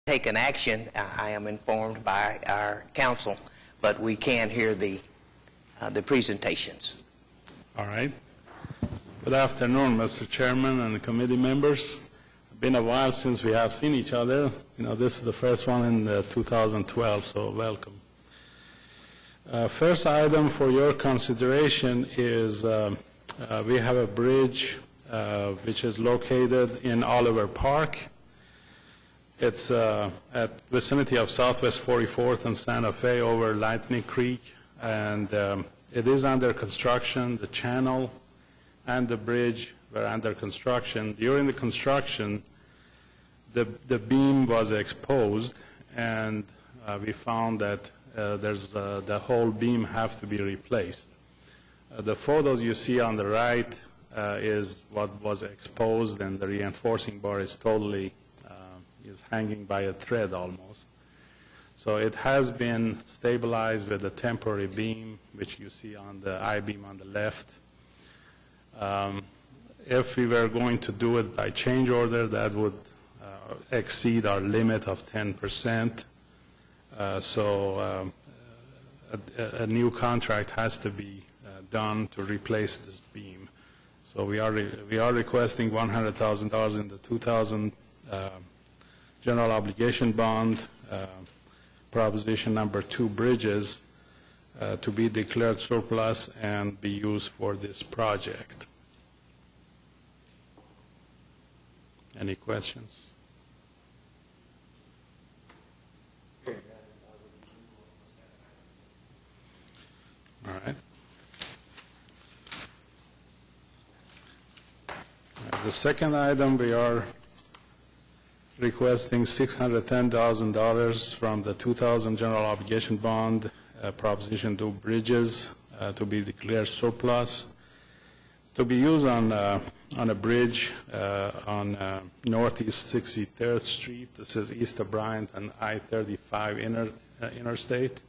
take an action, I am informed by our council, but we can hear the presentations. All right. Good afternoon, Mr. Chairman and the committee members. It's been a while since we have seen each other. This is the first one in 2012, so welcome. First item for your consideration is we have a bridge which is located in Oliver Park. It's at vicinity of Southwest 44th and Santa Fe over Lightning Creek, and it is under construction. The channel and the bridge were under construction. During the construction, the beam was exposed, and we found that the whole beam have to be replaced. The photos you see on the right is what was exposed, and the reinforcing bar is totally is hanging by a thread almost. So it has been stabilized with a temporary beam, which you see on the I-beam on the left. If we were going to do it by change order, that would exceed our limit of 10%. So a new contract has to be done to replace this beam. So we are requesting $100,000 in the 2000 general obligation bond, proposition number 2 bridges, to be declared surplus and be used for this project. Any questions? All right. The second item, we are requesting $610,000 from the 2000 general obligation bond, proposition 2 bridges, to be declared surplus, to be used on a bridge on Northeast 63rd Street. This is east of Bryant and I-35 interstate.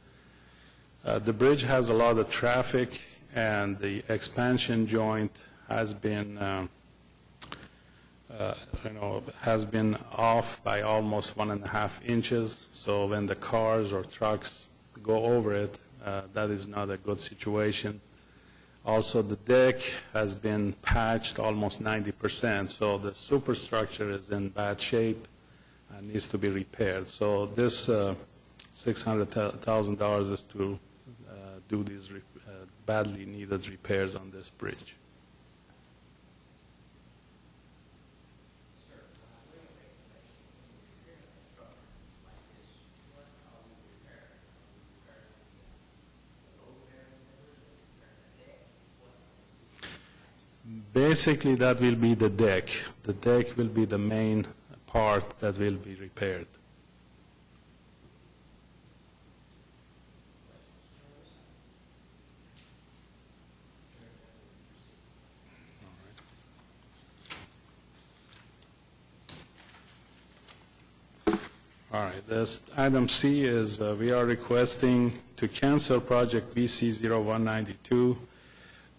The bridge has a lot of traffic, and the expansion joint has been has been off by almost 1.5 inches. So when the cars or trucks go over it, that is not a good situation. Also, the deck has been patched almost 90%. So the superstructure is in bad shape and needs to be repaired. So this $600,000 is to do these badly needed repairs on this bridge. Basically, that will be the deck. The deck will be the main part that will be repaired. All right, this item C is we are requesting to cancel project BC-0192.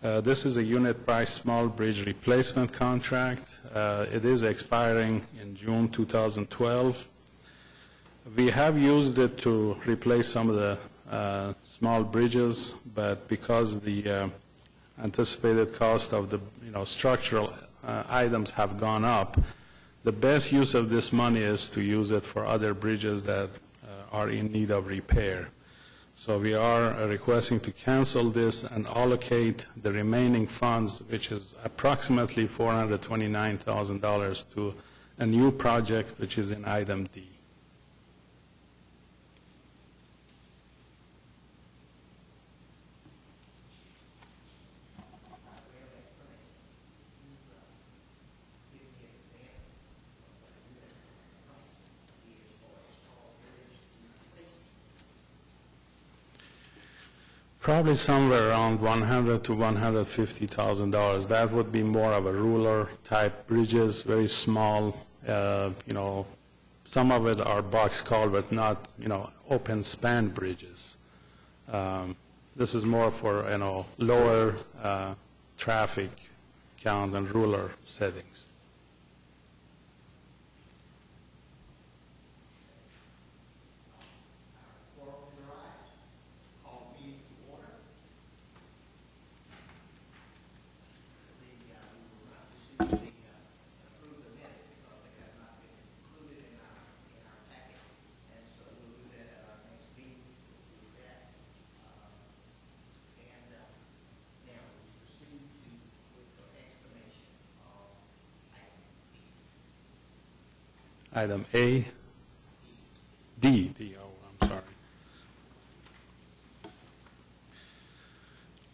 This is a unit price small bridge replacement contract. It is expiring in June 2012. We have used it to replace some of the small bridges, but because the anticipated cost of the structural items have gone up, the best use of this money is to use it for other bridges that are in need of repair. So we are requesting to cancel this and allocate the remaining funds, which is approximately $429,000, to a new project, which is in item D. Probably somewhere around $100,000 to $150,000. That would be more of a ruler type bridges, very small. Some of it are box culvert, not open span bridges. This is more for lower traffic count and ruler settings. Item A, D, I'm sorry.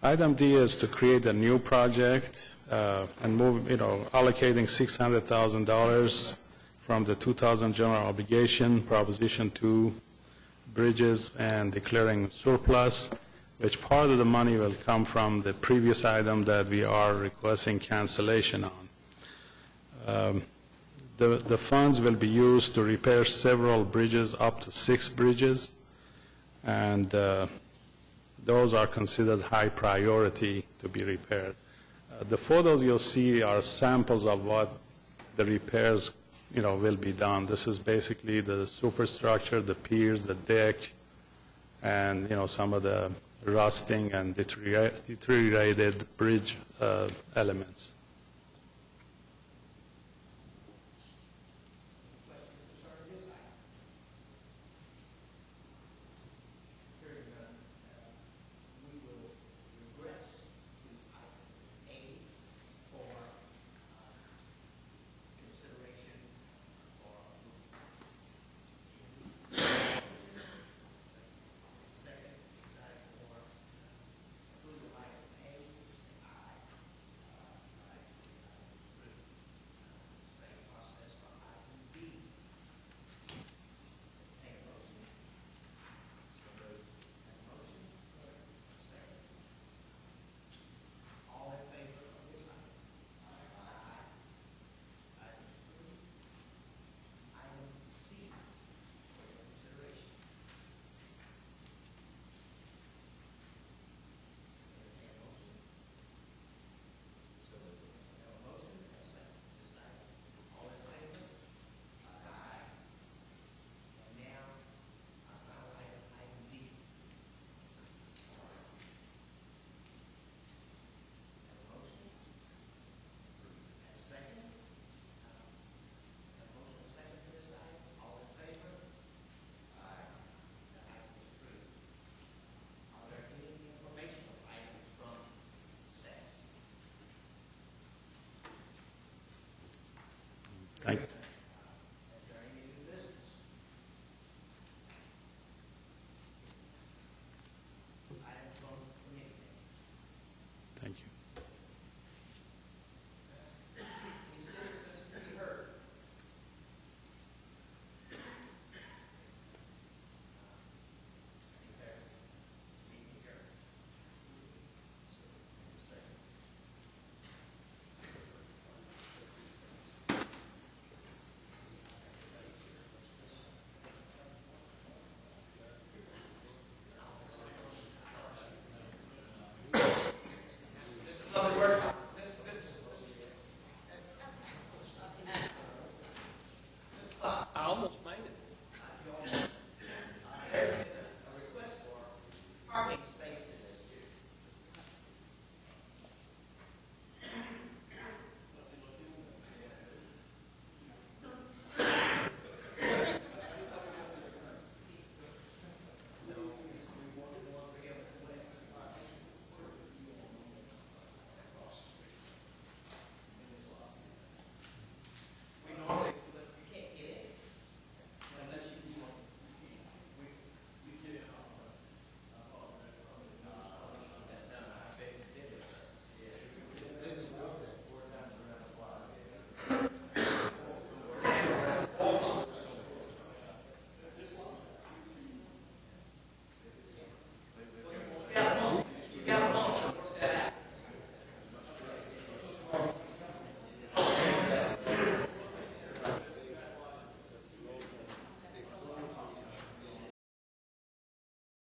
Item D is to create a new project and move, allocating $600,000 from the 2000 general obligation, Proposition 2, bridges, and declaring surplus, which part of the money will come from the previous item that we are requesting cancellation on. The funds will be used to repair several bridges, up to 6 bridges, and those are considered high priority to be repaired. The photos you'll see are samples of what the repairs, will be done. This is basically the superstructure, the piers, the deck, and, some of the rusting and deteriorated bridge elements.